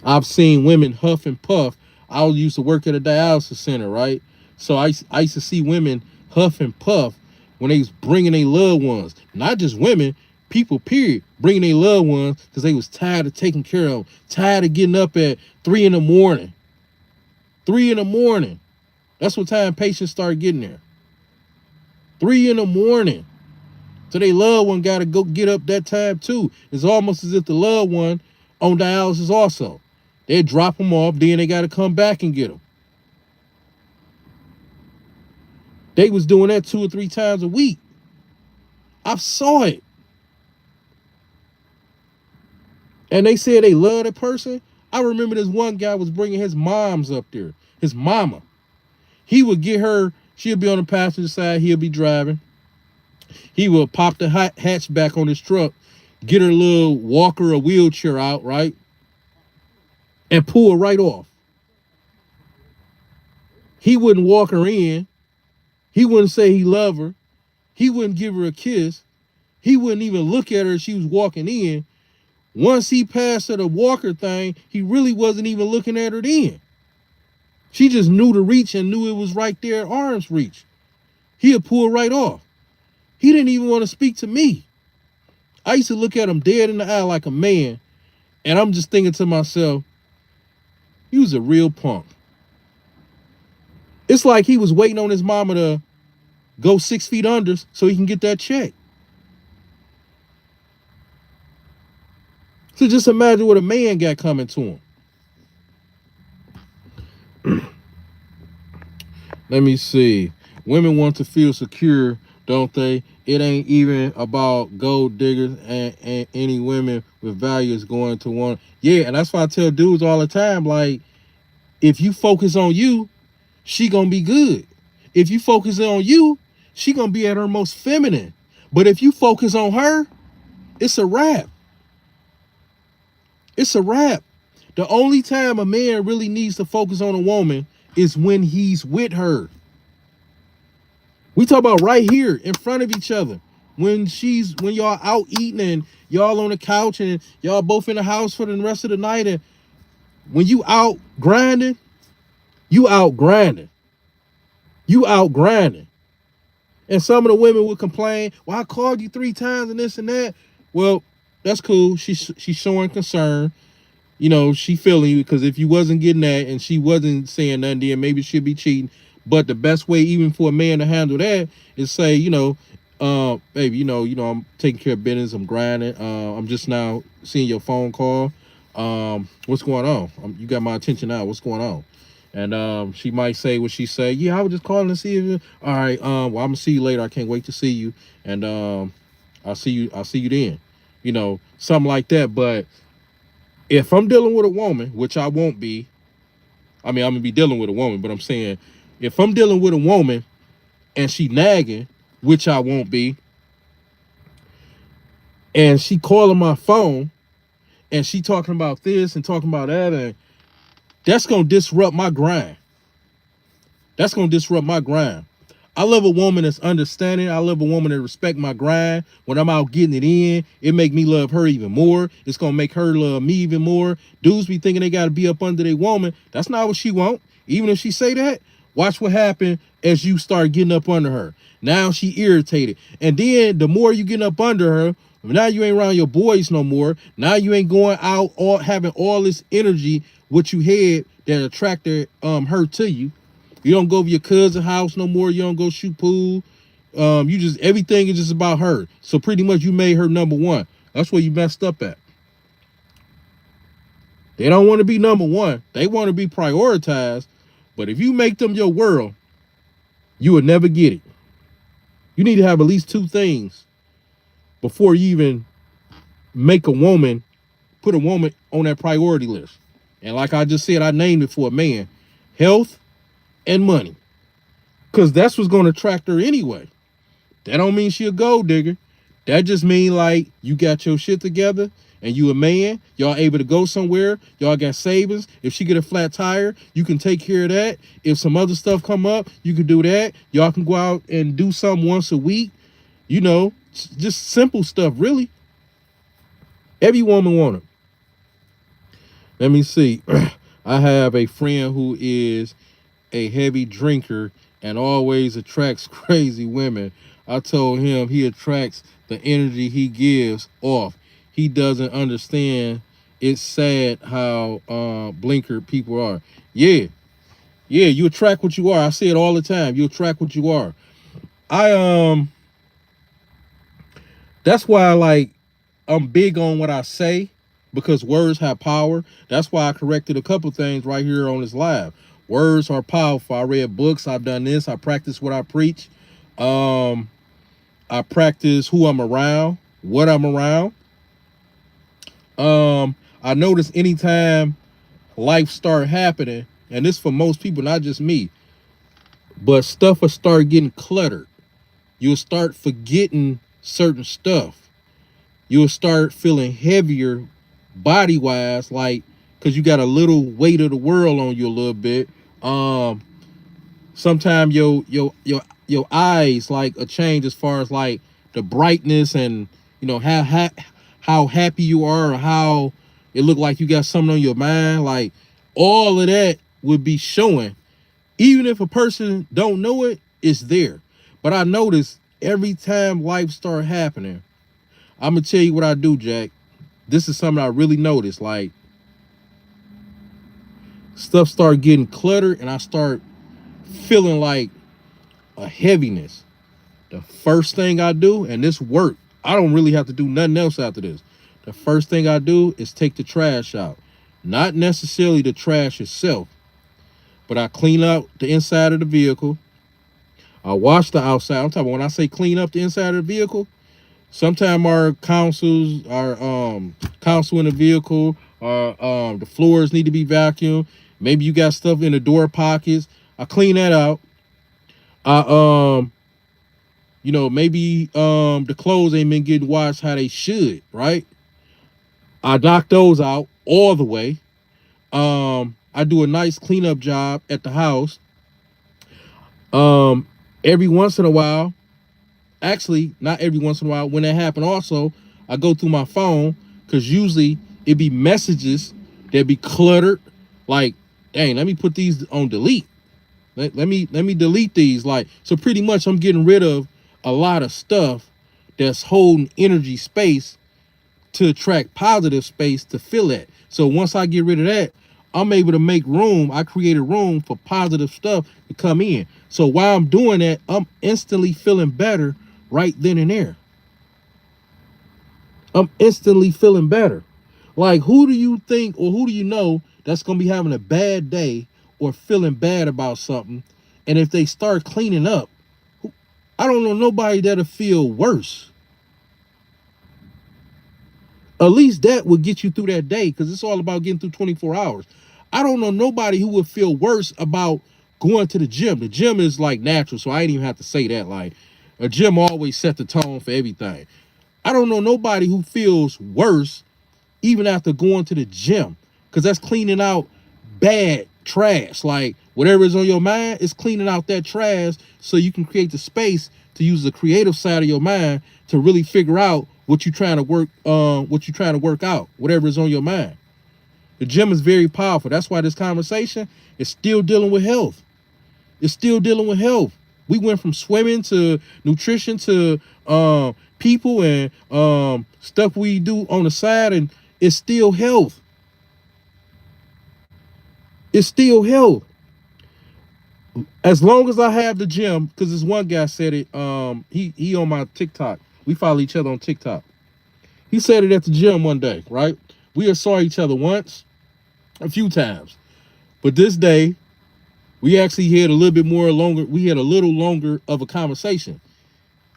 I've seen women huff and puff. I used to work at a dialysis center, right? So I used to see women huff and puff when they was bringing their loved ones. Not just women, people, period, bringing their loved ones because they was tired of taking care of them, tired of getting up at 3 in the morning. 3 in the morning. That's what time patients start getting there. 3 in the morning. So they loved one got to go get up that time too. It's almost as if the loved one on dialysis also. They drop them off, then they got to come back and get them. They was doing that 2 or 3 times a week. I saw it. And they said they love that person. I remember this one guy was bringing his moms up there. His mama. He would get her, she'll be on the passenger side, he'll be driving. He would pop the hatch back on his truck, get her little walker or wheelchair out, right? And pull her right off. He wouldn't walk her in. He wouldn't say he loved her. He wouldn't give her a kiss. He wouldn't even look at her as she was walking in. Once he passed her the walker thing, he really wasn't even looking at her then. She just knew to reach and knew it was right there at arm's reach. He'd pull right off. He didn't even want to speak to me. I used to look at him dead in the eye like a man, and I'm just thinking to myself, he was a real punk. It's like he was waiting on his mama to go 6 feet under so he can get that check. So just imagine what a man got coming to him. Let me see. Women want to feel secure, don't they? It ain't even about gold diggers and any women with values going to one. Yeah, and that's why I tell dudes all the time, like, if you focus on you, she gonna be good. If you focus on you, she gonna be at her most feminine. But if you focus on her, it's a wrap. It's a wrap. The only time a man really needs to focus on a woman is when he's with her. We talk about right here in front of each other. When y'all out eating and y'all on the couch and y'all both in the house for the rest of the night, and when you out grinding, you out grinding. You out grinding. And some of the women would complain, well, I called you 3 times and this and that. Well, that's cool. She's showing concern. You know, she feeling you, because if you wasn't getting that and she wasn't saying nothing, then maybe she'd be cheating. But the best way even for a man to handle that is say, baby, I'm taking care of business. I'm grinding. I'm just now seeing your phone call. What's going on? You got my attention now. What's going on? And she might say what she say. Yeah, I was just calling to see if all right, well, I'm gonna see you later. I can't wait to see you. And I'll see you then. You know, something like that. But if I'm dealing with a woman, which I won't be, I mean I'm gonna be dealing with a woman, but I'm saying if I'm dealing with a woman and she nagging, which I won't be, and she calling my phone and she talking about this and talking about that, and that's gonna disrupt my grind. That's gonna disrupt my grind. I love a woman that's understanding. I love a woman that respect my grind. When I'm out getting it in, it make me love her even more. It's gonna make her love me even more. Dudes be thinking they gotta be up under their woman. That's not what she want. Even if she say that, watch what happen as you start getting up under her. Now she irritated. And then the more you get up under her, now you ain't around your boys no more. Now you ain't going out all having all this energy what you had that attracted her to you. You don't go to your cousin's house no more. You don't go shoot pool. You just everything is just about her. So pretty much you made her number one. That's where you messed up at. They don't want to be number one. They want to be prioritized. But if you make them your world, you will never get it. You need to have at least two things before you even make a woman, put a woman on that priority list. And like I just said, I named it for a man: health and money. Because that's what's going to attract her anyway. That don't mean she a gold digger. That just mean like you got your shit together and you a man. Y'all able to go somewhere. Y'all got savings. If she get a flat tire, you can take care of that. If some other stuff come up, you can do that. Y'all can go out and do something once a week. You know, just simple stuff, really. Every woman want it. Let me see. I have a friend who is a heavy drinker and always attracts crazy women. I told him he attracts the energy he gives off. He doesn't understand. It's sad how blinkered people are. Yeah, yeah, you attract what you are. I say it all the time. You attract what you are. I that's why I'm big on what I say because words have power. That's why I corrected a couple things right here on this live. Words are powerful. I read books. I've done this. I practice what I preach. I practice who I'm around, what I'm around. I notice anytime life start happening, and this for most people, not just me, but stuff will start getting cluttered. You'll start forgetting certain stuff. You'll start feeling heavier body wise, like because you got a little weight of the world on you a little bit. Sometimes your eyes like a change as far as like the brightness and you know how happy you are or how it look like you got something on your mind. Like all of that would be showing, even if a person don't know it, it's there. But I notice every time life start happening, I'm gonna tell you what I do, Jack. This is something I really noticed. Like stuff start getting cluttered, and I start feeling like a heaviness. The first thing I do, and this work, I don't really have to do nothing else after this. The first thing I do is take the trash out. Not necessarily the trash itself, but I clean up the inside of the vehicle. I wash the outside. I'm talking about when I say clean up the inside of the vehicle, sometimes our council in the vehicle, the floors need to be vacuumed. Maybe you got stuff in the door pockets. I clean that out. I you know, maybe the clothes ain't been getting washed how they should, right? I knock those out all the way. I do a nice cleanup job at the house. Um, every once in a while, actually, not every once in a while, when that happen also, I go through my phone because usually it be messages that be cluttered. Like, dang, let me put these on delete. Let me delete these. Like, so pretty much I'm getting rid of a lot of stuff that's holding energy space to attract positive space to fill it. So once I get rid of that, I'm able to make room. I create a room for positive stuff to come in. So while I'm doing that, I'm instantly feeling better right then and there. I'm instantly feeling better. Like, who do you think or who do you know that's going to be having a bad day or feeling bad about something, and if they start cleaning up, I don't know nobody that'll feel worse. At least that would get you through that day, because it's all about getting through 24 hours. I don't know nobody who would feel worse about going to the gym. The gym is like natural, so I ain't even have to say that. Like, a gym always set the tone for everything. I don't know nobody who feels worse even after going to the gym, because that's cleaning out bad trash. Like, whatever is on your mind, is cleaning out that trash so you can create the space to use the creative side of your mind to really figure out what you're trying to work out, whatever is on your mind. The gym is very powerful. That's why this conversation is still dealing with health. It's still dealing with health. We went from swimming to nutrition to people and stuff we do on the side, and it's still health. It's still health. As long as I have the gym, because this one guy said it, he on my TikTok. We follow each other on TikTok. He said it at the gym one day, right? We saw each other once, a few times. But this day, we actually had a little bit more longer. We had a little longer of a conversation.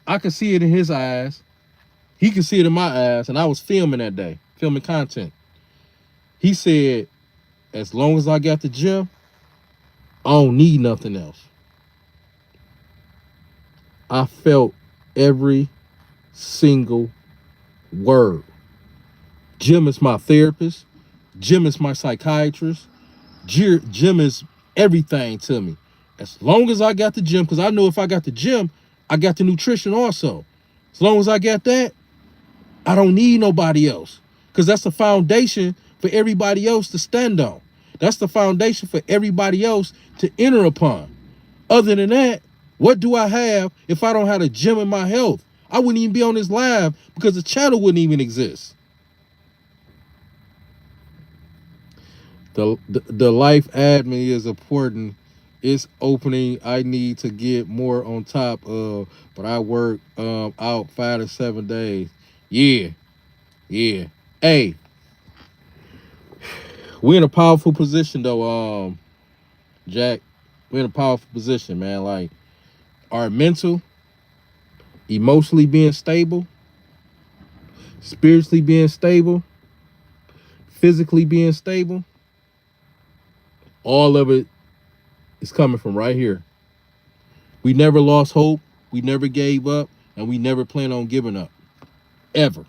I could see it in his eyes. He could see it in my eyes. And I was filming that day, filming content. He said, as long as I got the gym, I don't need nothing else. I felt every single word. Gym is my therapist. Gym is my psychiatrist. Gym is everything to me. As long as I got the gym, because I know if I got the gym, I got the nutrition also. As long as I got that, I don't need nobody else, because that's the foundation for everybody else to stand on. That's the foundation for everybody else to enter upon. Other than that, what do I have if I don't have a gym in my health? I wouldn't even be on this live, because the channel wouldn't even exist. The life admin is important. It's opening. I need to get more on top of, but I work out 5 to 7 days. Yeah. Hey, we're in a powerful position though, Jack. We're in a powerful position, man. Like, our mental, emotionally being stable, spiritually being stable, physically being stable. All of it is coming from right here. We never lost hope. We never gave up, and we never plan on giving up, ever.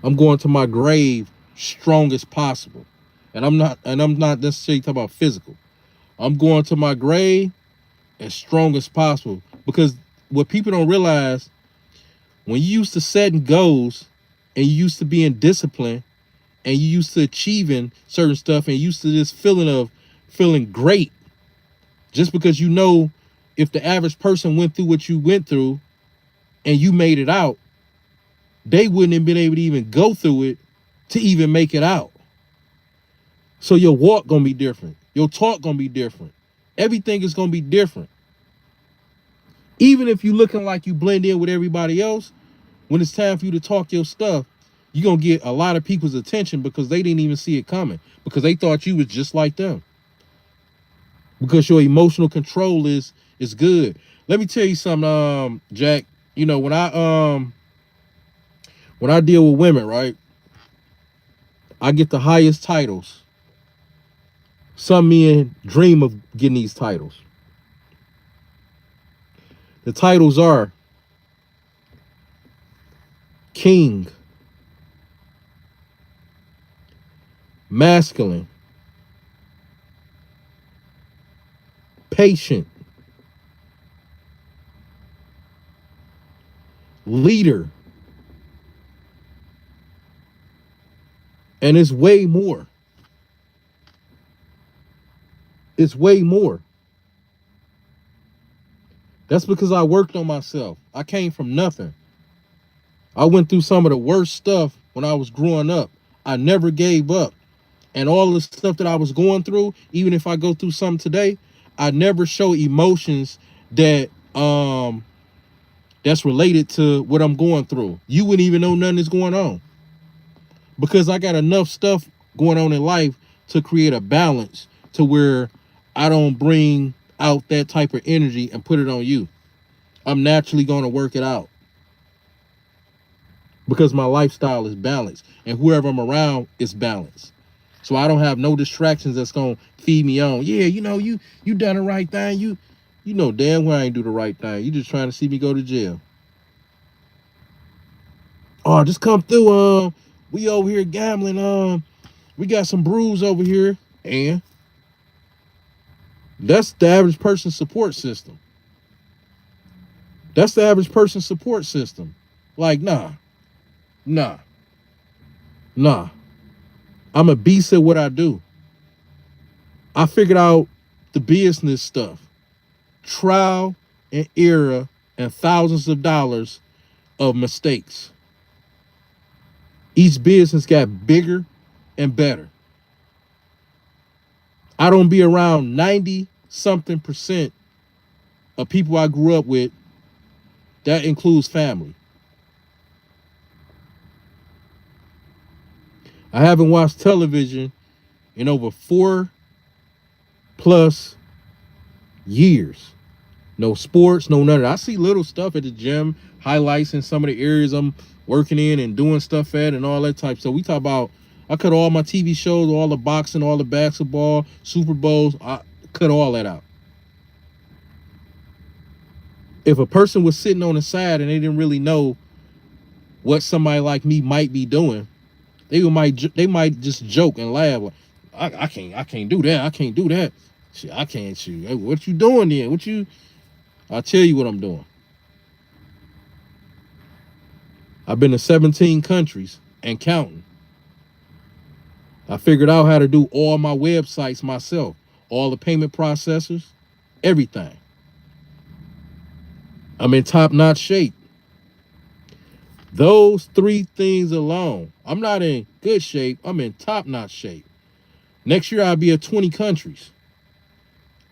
I'm going to my grave strong as possible, and I'm not necessarily talking about physical. I'm going to my grave as strong as possible, because what people don't realize, when you used to setting goals and you used to being disciplined and you used to achieving certain stuff and you used to this feeling of feeling great, just because you know if the average person went through what you went through and you made it out, they wouldn't have been able to even go through it to even make it out. So your walk gonna be different. Your talk gonna be different. Everything is gonna be different. Even if you looking like you blend in with everybody else, when it's time for you to talk your stuff, you're gonna get a lot of people's attention, because they didn't even see it coming, because they thought you was just like them. Because your emotional control is good. Let me tell you something, Jack. You know, when I deal with women, right, I get the highest titles. Some men dream of getting these titles. The titles are king, masculine, patient, leader, and it's way more. It's way more. That's because I worked on myself. I came from nothing. I went through some of the worst stuff when I was growing up. I never gave up. And all the stuff that I was going through, even if I go through something today, I never show emotions that that's related to what I'm going through. You wouldn't even know nothing is going on, because I got enough stuff going on in life to create a balance, to where I don't bring out that type of energy and put it on you. I'm naturally going to work it out because my lifestyle is balanced and whoever I'm around is balanced. So I don't have no distractions that's going to feed me on. Yeah, you done the right thing. You know damn well I ain't do the right thing. You just trying to see me go to jail. Oh, just come through. We over here gambling. We got some brews over here. And that's the average person support system. That's the average person support system. Like, nah. I'm a beast at what I do. I figured out the business stuff. Trial and error and thousands of dollars of mistakes. Each business got bigger and better. I don't be around 90 something percent of people I grew up with. That includes family. I haven't watched television in over 4+ years. No sports, no none of that. I see little stuff at the gym, highlights in some of the areas I'm working in and doing stuff at and all that type. So we talk about, I cut all my TV shows, all the boxing, all the basketball, Super Bowls. I cut all that out. If a person was sitting on the side and they didn't really know what somebody like me might be doing, they might just joke and laugh. Like, I can't do that. I can't do that. Shit, I can't shoot. Hey, what you doing then? I'll tell you what I'm doing. I've been to 17 countries and counting. I figured out how to do all my websites myself, all the payment processors, everything. I'm in top-notch shape. Those 3 things alone. I'm not in good shape. I'm in top-notch shape. Next year, I'll be at 20 countries.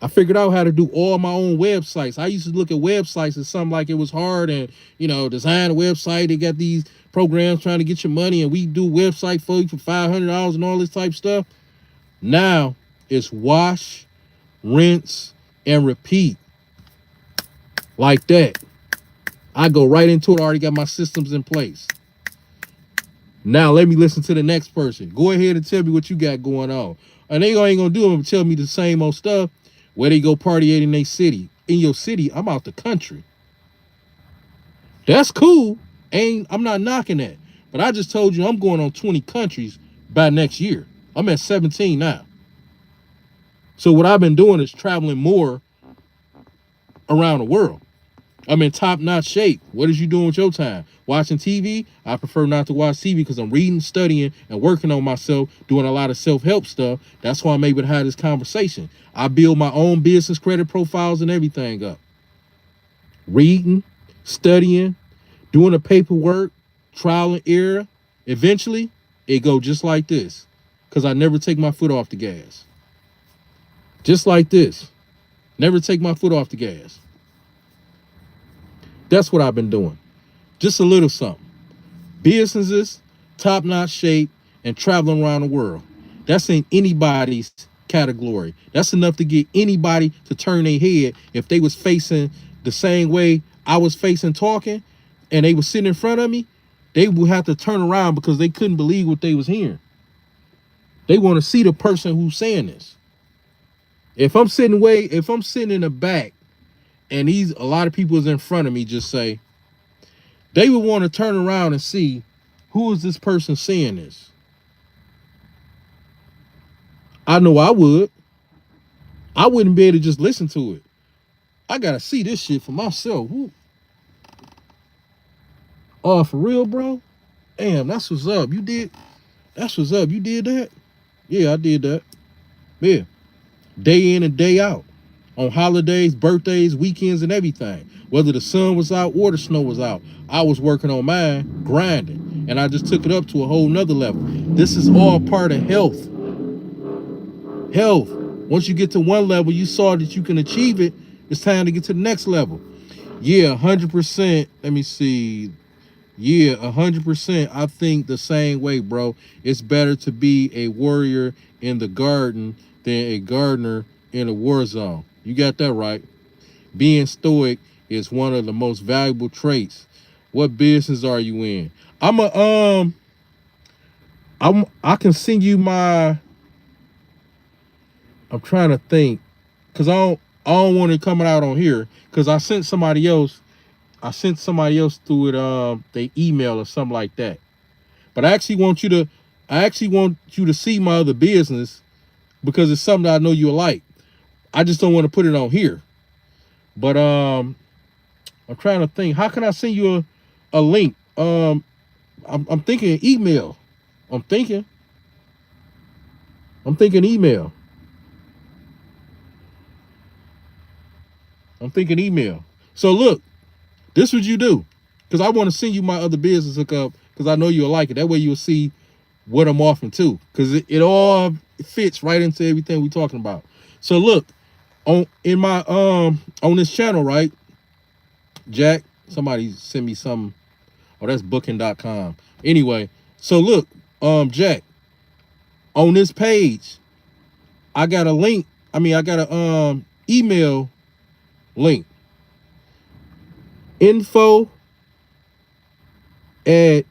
I figured out how to do all my own websites. I used to look at websites as something like it was hard and, design a website. They got these programs trying to get your money and we do website for you for $500 and all this type of stuff. Now it's wash, rinse, and repeat. Like that. I go right into it. I already got my systems in place. Now let me listen to the next person. Go ahead and tell me what you got going on. And they ain't gonna do them and tell me the same old stuff. Where they go partying in their city. In your city, I'm out the country. That's cool. I'm not knocking that. But I just told you I'm going on 20 countries by next year. I'm at 17 now. So what I've been doing is traveling more around the world. I'm in top-notch shape. What is you doing with your time? Watching TV? I prefer not to watch TV because I'm reading, studying, and working on myself, doing a lot of self-help stuff. That's why I'm able to have this conversation. I build my own business credit profiles and everything up. Reading, studying, doing the paperwork, trial and error. Eventually, it go just like this because I never take my foot off the gas. Just like this. Never take my foot off the gas. That's what I've been doing. Just a little something. Businesses, top-notch shape, and traveling around the world. That's in anybody's category. That's enough to get anybody to turn their head if they was facing the same way I was facing talking and they was sitting in front of me. They would have to turn around because they couldn't believe what they was hearing. They want to see the person who's saying this. If I'm sitting in the back and a lot of people is in front of me, just say, they would want to turn around and see who is this person saying this. I know I would. I wouldn't be able to just listen to it. I gotta see this shit for myself. Woo. Oh, for real, bro? Damn, that's what's up. That's what's up. You did that? Yeah, I did that. Yeah. Day in and day out. On holidays, birthdays, weekends, and everything. Whether the sun was out or the snow was out, I was working on mine, grinding. And I just took it up to a whole nother level. This is all part of health. Health. Once you get to one level, you saw that you can achieve it. It's time to get to the next level. Yeah, 100%. Let me see. Yeah, 100%. I think the same way, bro. It's better to be a warrior in the garden than a gardener in a war zone. You got that right. Being stoic is one of the most valuable traits. What business are you in? I'm a I can send you my. I'm trying to think, cause I don't want it coming out on here, cause I sent somebody else. I sent somebody else through it they email or something like that. But I actually want you to see my other business because it's something that I know you'll like. I just don't want to put it on here. But I'm trying to think. How can I send you a link? I'm thinking email. I'm thinking. I'm thinking email. I'm thinking email. So look, this is what you do. Because I want to send you my other business hookup because I know you'll like it. That way you'll see what I'm offering too. Because it all fits right into everything we're talking about. So look, on this channel, right? Jack, somebody sent me some. Oh, that's booking.com. Anyway, so look, Jack, on this page, I got a link. I mean, I got a email link. Info at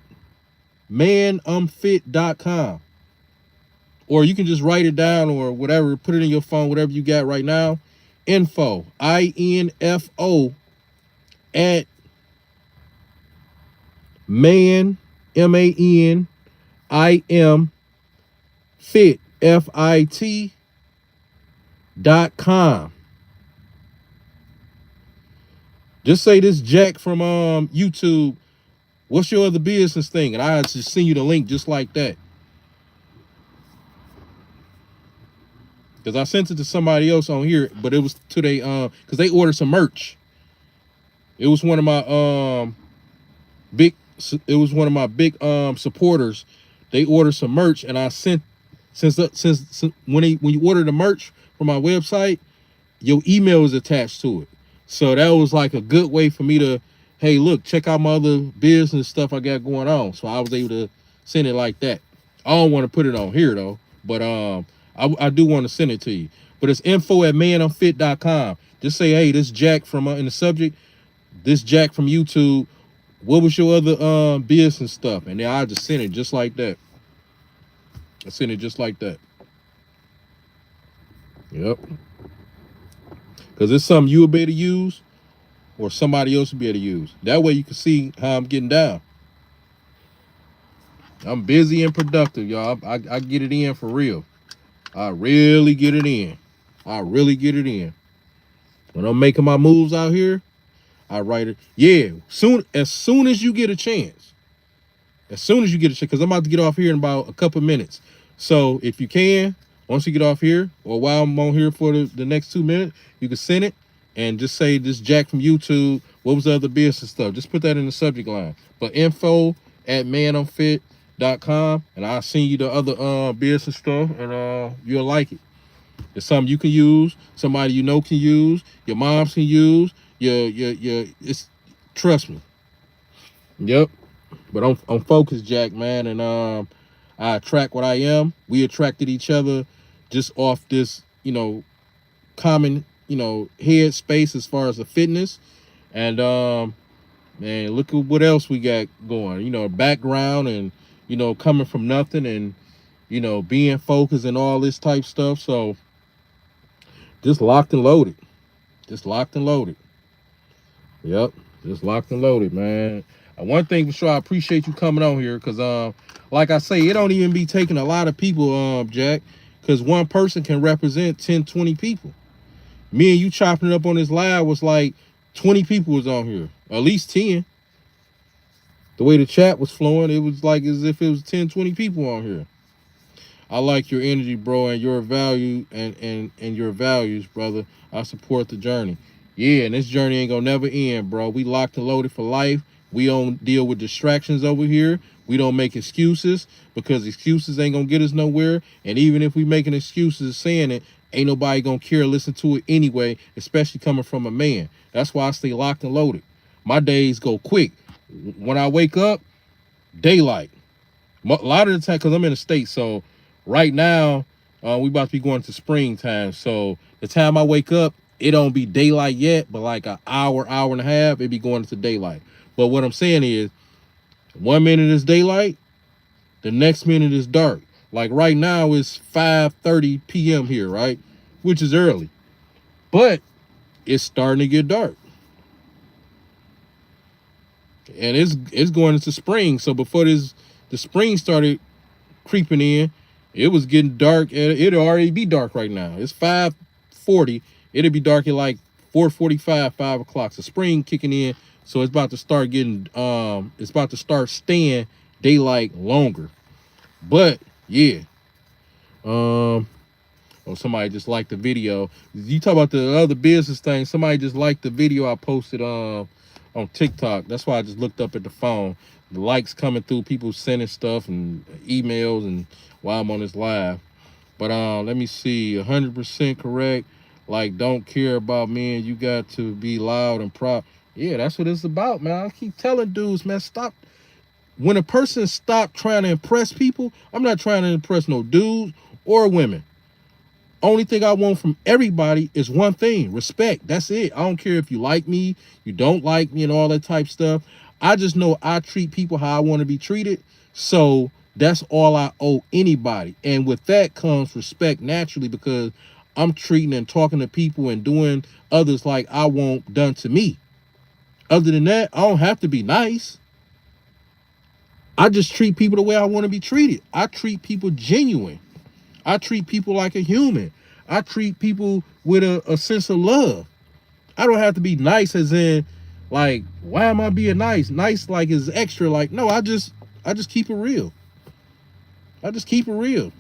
manumfit.com. Or you can just write it down or whatever, put it in your phone, whatever you got right now. Info, INFO at man, MANIM fit, FIT.com. Just say this Jack from YouTube. What's your other business thing? And I just send you the link just like that. Because I sent it to somebody else on here, but it was to they because they ordered some merch. It was one of my big supporters. They ordered some merch, and I sent since when you order the merch from my website, your email is attached to it. So that was like a good way for me to, hey, look, check out my other business stuff I got going on. So I was able to send it like that. I don't want to put it on here though, but I do want to send it to you. But it's info at manumfit.com. Just say, hey, this Jack from in the subject, this Jack from YouTube. What was your other business stuff? And then I just send it just like that. I send it just like that. Yep. Because it's something you'll be able to use or somebody else will be able to use. That way you can see how I'm getting down. I'm busy and productive, y'all. I get it in for real. I really get it in. I really get it in. When I'm making my moves out here, I write it. Yeah, as soon as you get a chance. As soon as you get a chance, because I'm about to get off here in about a couple minutes. So if you can, once you get off here, or while I'm on here for the next 2 minutes, you can send it and just say this Jack from YouTube. What was the other business stuff? Just put that in the subject line. But info at manumfit.com, and I'll send you the other business stuff, and you'll like it. It's something you can use, somebody you know can use, your moms can use, it's trust me. Yep. But I'm focused, Jack, man, and I attract what I am. We attracted each other just off this, common, head space as far as the fitness. And man, look at what else we got going. Background and coming from nothing and being focused and all this type stuff. So just locked and loaded. Just locked and loaded. Yep. Just locked and loaded, man. One thing for sure, I appreciate you coming on here because, like I say, it don't even be taking a lot of people, Jack, because one person can represent 10, 20 people. Me and you chopping it up on this live was like 20 people was on here, at least 10. The way the chat was flowing, it was like as if it was 10, 20 people on here. I like your energy, bro, and your value and your values, brother. I support the journey. Yeah, and this journey ain't gonna never end, bro. We locked and loaded for life. We don't deal with distractions over here. We don't make excuses because excuses ain't gonna get us nowhere. And even if we making excuses saying it, ain't nobody gonna care or listen to it anyway, especially coming from a man. That's why I stay locked and loaded. My days go quick. When I wake up, daylight. A lot of the time, because I'm in the States, so right now, we about to be going to springtime. So the time I wake up, it don't be daylight yet, but like an hour, hour and a half, it be going into daylight. But what I'm saying is, 1 minute is daylight, the next minute is dark. Like right now, it's 5:30 p.m. here, right? Which is early. But it's starting to get dark. And it's going into spring. So before the spring started creeping in, it was getting dark, and it'll already be dark right now. It's 5:40. It'll be dark at like 4:45, 5 o'clock. So spring kicking in. So it's about to start getting it's about to start staying daylight longer. But yeah. Oh, somebody just liked the video. You talk about the other business thing. Somebody just liked the video I posted on TikTok. That's why I just looked up at the phone. The likes coming through, people sending stuff and emails, and while I'm on this live. But let me see. 100% correct. Like, don't care about men. You got to be loud and proud. Yeah, that's what it's about, man. I keep telling dudes, man, stop. When a person stop trying to impress people, I'm not trying to impress no dudes or women. Only thing I want from everybody is one thing: respect. That's it. I don't care if you like me, you don't like me, and all that type stuff. I just know I treat people how I want to be treated. So that's all I owe anybody. And with that comes respect naturally, because I'm treating and talking to people and doing others like I want done to me. Other than that, I don't have to be nice. I just treat people the way I want to be treated. I treat people genuine. I treat people like a human. I treat people with a sense of love. I don't have to be nice as in, like, why am I being nice? Nice like is extra. Like, no, I just keep it real. I just keep it real.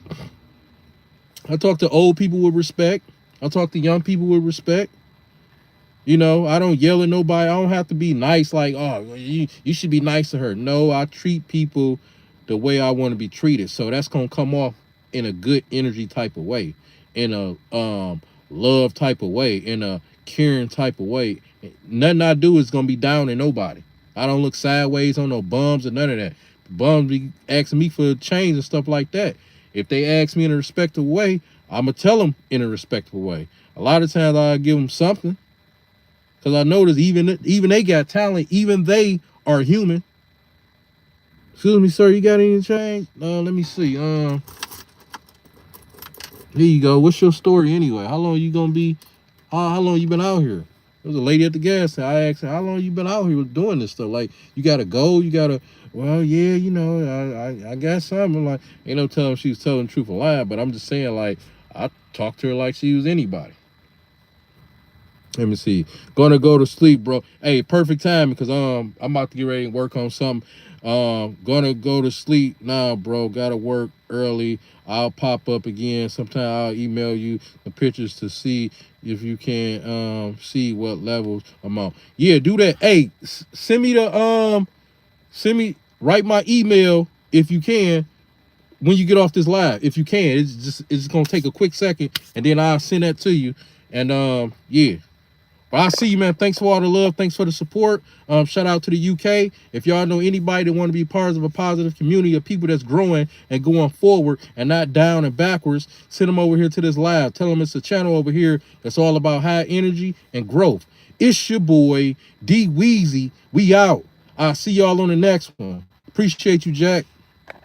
I talk to old people with respect. I talk to young people with respect. You know, I don't yell at nobody. I don't have to be nice like, oh, you should be nice to her. No, I treat people the way I want to be treated. So that's going to come off in a good energy type of way, in a love type of way, in a caring type of way. Nothing I do is gonna be down in nobody. I don't look sideways on no bums or none of that. Bums be asking me for change and stuff like that. If they ask me in a respectful way, I'm gonna tell them in a respectful way. A lot of times I give them something, because I notice even they got talent. Even they are human. Excuse me, sir. You got any change? Let me see. Here you go. What's your story anyway? How long you gonna be? How long you been out here? There was a lady at the gas station. I asked her, how long you been out here doing this stuff? Like, you gotta go. You gotta. Well, yeah, you know, I got something. I'm like, ain't no telling she was telling the truth or lying, but I'm just saying, like, I talked to her like she was anybody. Let me see. Gonna go to sleep, bro. Hey, perfect time, because I'm about to get ready and work on something. Gonna go to sleep now, bro. Gotta work early. I'll pop up again. Sometime I'll email you the pictures to see if you can see what levels I'm on. Yeah, do that. Hey, send me write my email if you can when you get off this live. If you can, it's gonna take a quick second, and then I'll send that to you. And yeah. But I see you, man. Thanks for all the love. Thanks for the support. Shout out to the UK. If y'all know anybody that want to be part of a positive community of people that's growing and going forward and not down and backwards, send them over here to this live. Tell them it's a channel over here that's all about high energy and growth. It's your boy, D Weezy. We out. I'll see y'all on the next one. Appreciate you, Jack.